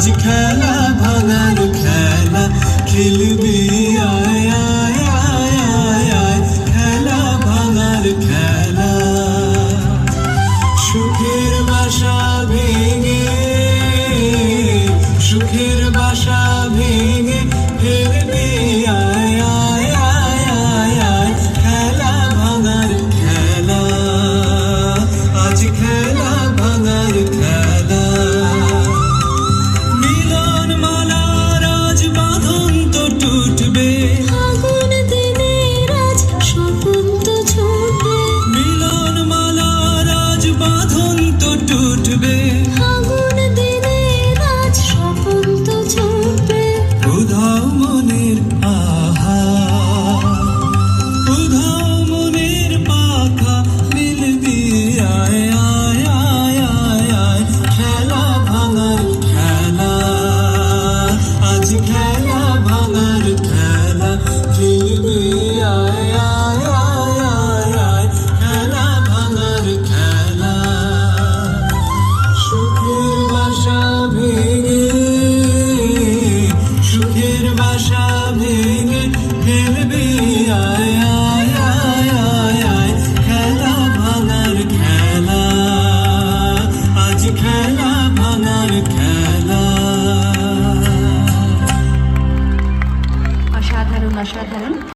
আজ খেলা ভাঙার খেলা খেলবি আয় আয় আয় আয় আয় খেলা ভাঙার খেলা সুখের বাসা ভেঙে সুখের বাসা ভেঙে ফেলবি আয় আয় আয় আয় আয় খেলা ভাঙার খেলা আজ খেলা ভাঙার খেলা মিলন মালার আজ বাঁধন তো টুটবে ফাগুন দিনের আজ স্বপন তো ছুটবে মিলন মালার আজ বাঁধন তো টুটবে ফাগুন দিনের আজ স্বপন তো ছুটবে উধাও মনের আহা উধাও মনের পাখা মিলবি আয় আয় আয় আয় আয় খেলা ভাঙার খেলা আজ খেলা ভাঙার খেলা খেলবি আয় আয় আয় আয় আয় খেলা ভাঙার খেলা সুখের বাসা ভেঙে সুখের বাসা ভেঙে ফেলবি আয় আয় আয় আয় আয় খেলা ভাঙার খেলা আজ খেলা ভাঙার খেলা অসাধারণ অসাধারণ